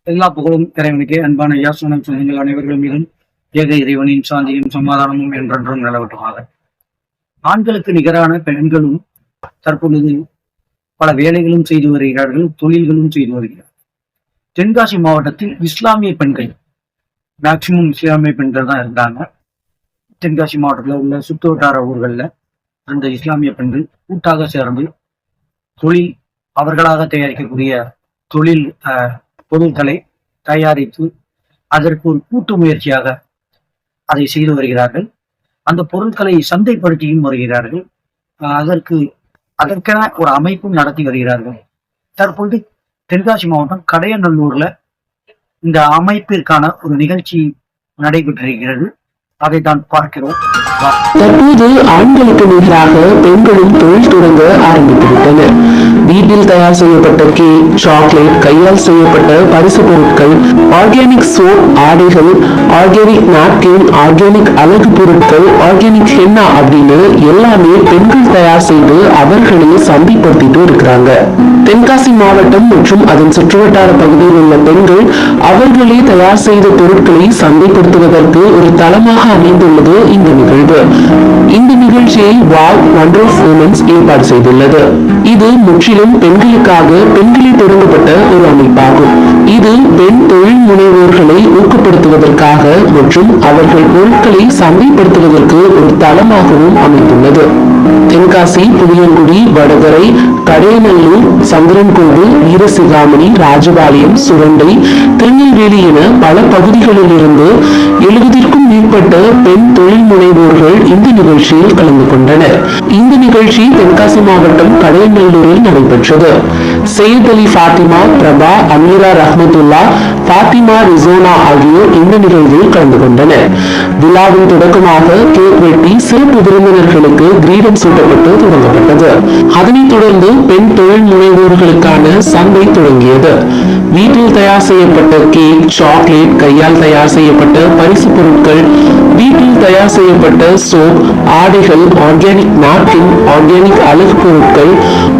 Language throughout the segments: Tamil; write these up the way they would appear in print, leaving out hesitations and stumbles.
எல்லா புகழும் இறைவனுக்கு. அன்பான யாசனம் சொந்தங்கள் அனைவர்கள் மீதும் ஏக இறைவனின் சாந்தியும் சமாதானமும் என்றென்றும் நிலவட்டுமாக. ஆண்களுக்கு நிகரான பெண்களும் தற்பொழுது பல வேலைகளும் செய்து வருகிறார்கள், தொழில்களும் செய்து வருகிறார்கள். தென்காசி மாவட்டத்தில் இஸ்லாமிய பெண்கள் மேக்சிமம் இஸ்லாமிய பெண்கள் தான் இருந்தாங்க. தென்காசி மாவட்டத்தில் உள்ள சுற்று வட்டார ஊர்களில் அந்த இஸ்லாமிய பெண்கள் கூட்டாக சேர்ந்து தொழில் அவர்களாக தயாரிக்கக்கூடிய தொழில் பொருட்களை தயாரித்து அதற்கு ஒரு கூட்டு முயற்சியாக அதை செய்து வருகிறார்கள். அந்த பொருட்களை சந்தைப்படுத்தியும் வருகிறார்கள். அதற்கென ஒரு அமைப்பும் நடத்தி வருகிறார்கள். தற்பொழுது தென்காசி மாவட்டம் கடையநல்லூர்ல இந்த அமைப்பிற்கான ஒரு நிகழ்ச்சி நடைபெற்றிருக்கிறது. அதை தான் பார்க்கிறோம். தற்போது ஆண்களுக்கு நிகராக பெண்களும் தொழில் தொடங்க ஆரம்பித்துவிட்டனர். வீட்டில் தயார் செய்யப்பட்ட கேக், சாக்லேட், கையால் செய்யப்பட்ட பரிசு பொருட்கள், ஆர்கானிக் சோப், ஆடைகள், ஆர்கானிக் நாப்கின், ஆர்கானிக் அழகு பொருட்கள், ஆர்கானிக் ஹென்னா அப்படின்னு எல்லாமே பெண்கள் தயார் செய்து அவர்களே சந்தைப்படுத்திட்டு இருக்கிறாங்க. தென்காசி மாவட்டம் மற்றும் அதன் சுற்றுவட்டார பகுதியில் உள்ள பெண்கள் அவர்களே தயார் செய்த பொருட்களை சந்தைப்படுத்துவதற்கு ஒரு தளமாக அமைந்துள்ளது இந்த நிகழ்வு. இந்த நிகழ்ச்சியை வாவ் வண்டர் ஆஃப் உமன்ஸ் ஏற்பாடு செய்துள்ளது. இது முற்றிலும் பெண்களுக்காக பெண்களை தொடங்கப்பட்ட ஒரு அமைப்பாகும். இது பெண் தொழில் முனைவோர்களை ஊக்கப்படுத்துவதற்காக மற்றும் அவர்கள் பொருட்களை சந்தைப்படுத்துவதற்கு ஒரு தளமாகவும் அமைந்துள்ளது. தென்காசி, புளியங்குடி, வடகரை, கடையநல்லூர், சந்திரன்கோவில், வீரசிகாமணி, ராஜபாளையம், சுரண்டை, திருநெல்வேலி என பல பகுதிகளில் இருந்து 70க்கும் மேற்பட்ட பெண் தொழில் முனைவோர்கள் இந்த நிகழ்ச்சியில் கலந்து கொண்டனர். இந்த நிகழ்ச்சி தென்காசி மாவட்டம் கடையநல்லூரில் நடைபெற்றது. சையத் அலி ஃபாத்திமா, பிரபா, அமீரா ரஹ்மத்துல்லா, ஃபாத்திமா ரிசோனா ஆகியோர் இந்த நிகழ்வில் கலந்து கொண்டனர். விழாவின் தொடக்கமாக கேக் வெட்டி சிறப்பு விருந்தினர்களுக்கு கிரீடம் சூட்டப்பட்டு தொடங்கப்பட்டது. அதனைத் தொடர்ந்து பெண் தொழில் முனைவோர்களுக்கான சந்தை தொடங்கியது. வீட்டில் தயார் செய்யப்பட்ட கேக், சாக்லேட், கையால் தயார் செய்யப்பட்ட பரிசு பொருட்கள், வீட்டில் தயார் செய்யப்பட்ட சோப், ஆடைகள், ஆர்கானிக் நாப்கின், ஆர்கானிக் அழகு பொருட்கள்,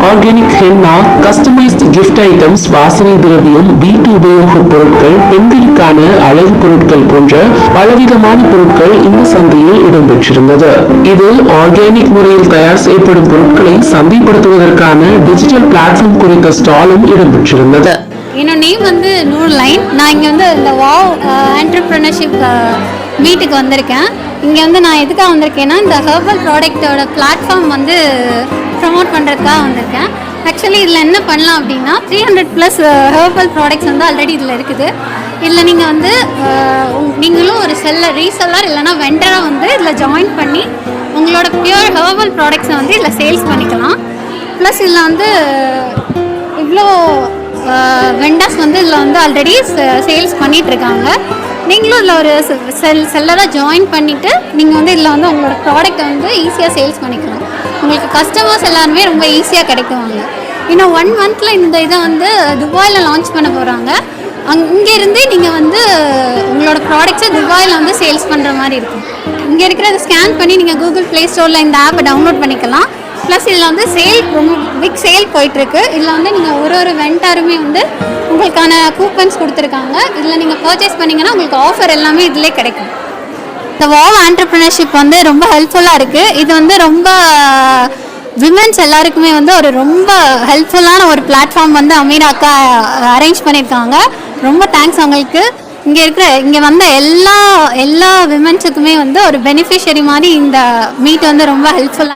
organic henna, customised gift items, வாசனை திரவியம், வீட்டு உபயோக பொருட்கள், பெண்களுக்கான அழகு பொருட்கள் போன்ற பலவிதமான பொருட்கள் இந்த சந்தையில் இடம்பெற்றிருந்தது. இது ஆர்கானிக் முறையில் தயார் செய்யப்படும் பொருட்களை சந்தைப்படுத்துவதற்கான டிஜிட்டல் பிளாட்ஃபார்ம் குறித்த ஸ்டாலும் இடம்பெற்றிருந்தது. என்னோட நேம் வந்து நூர்லைன். நான் இங்கே வந்து இந்த வாவ் என்டர்பிரினர்ஷிப் மீட்டுக்கு வந்திருக்கேன். இங்கே வந்து நான் எதுக்காக வந்திருக்கேன்னா, இந்த ஹெர்பல் ப்ராடக்டோட பிளாட்ஃபார்ம் வந்து ப்ரமோட் பண்ணுறதுக்காக வந்திருக்கேன். ஆக்சுவலி இதில் என்ன பண்ணலாம் அப்படின்னா, 300+ ஹெர்பல் ப்ராடக்ட்ஸ் வந்து ஆல்ரெடி இதில் இருக்குது. இதில் நீங்கள் வந்து நீங்களும் ஒரு ரீசெல்லர் இல்லைனா வெண்டராக வந்து இதில் ஜாயின் பண்ணி உங்களோட பியூர் ஹெர்பல் ப்ராடக்ட்ஸை வந்து இதில் சேல்ஸ் பண்ணிக்கலாம். ப்ளஸ் இதில் வந்து இவ்வளோ வெண்டர்ஸ் வந்து இதில் வந்து ஆல்ரெடி சேல்ஸ் பண்ணிகிட்ருக்காங்க. நீங்களும் இதில் ஒரு செல்லராக ஜாயின் பண்ணிவிட்டு நீங்கள் வந்து இதில் வந்து உங்களோட ப்ராடக்டை வந்து ஈஸியாக சேல்ஸ் பண்ணிக்கலாம். உங்களுக்கு கஸ்டமர்ஸ் எல்லாருமே ரொம்ப ஈஸியாக கிடைக்குவாங்க. இன்னும் 1 monthல இந்த இதை வந்து துபாயில் லான்ச் பண்ண போகிறாங்க. இங்கேருந்தே நீங்கள் வந்து உங்களோட ப்ராடக்ட்ஸை துபாயில் வந்து சேல்ஸ் பண்ணுற மாதிரி இருக்கும். இங்கே இருக்கிறத ஸ்கேன் பண்ணி நீங்கள் கூகுள் ப்ளே ஸ்டோரில் இந்த ஆப்பை டவுன்லோட் பண்ணிக்கலாம். ப்ளஸ் இதில் வந்து ரொம்ப பிக் சேல் போயிட்டுருக்கு. இதில் வந்து நீங்கள் ஒரு வெண்டருமே வந்து உங்களுக்கான கூப்பன்ஸ் கொடுத்துருக்காங்க. இதில் நீங்கள் பர்ச்சேஸ் பண்ணிங்கன்னா உங்களுக்கு ஆஃபர் எல்லாமே இதிலே கிடைக்கும். இந்த வாவ் என்டர்பிரினர்ஷிப் வந்து ரொம்ப ஹெல்ப்ஃபுல்லாக இருக்குது. இது வந்து ரொம்ப விமென்ஸ் எல்லாருக்குமே வந்து ஒரு ரொம்ப ஹெல்ப்ஃபுல்லான ஒரு பிளாட்ஃபார்ம் வந்து அமீராக்கா அரேஞ்ச் பண்ணியிருக்காங்க. ரொம்ப தேங்க்ஸ் அவங்களுக்கு. இங்கே வந்த எல்லா விமென்ஸுக்குமே வந்து ஒரு பெனிஃபிஷரி மாதிரி இந்த மீட் வந்து ரொம்ப ஹெல்ப்ஃபுல்லாக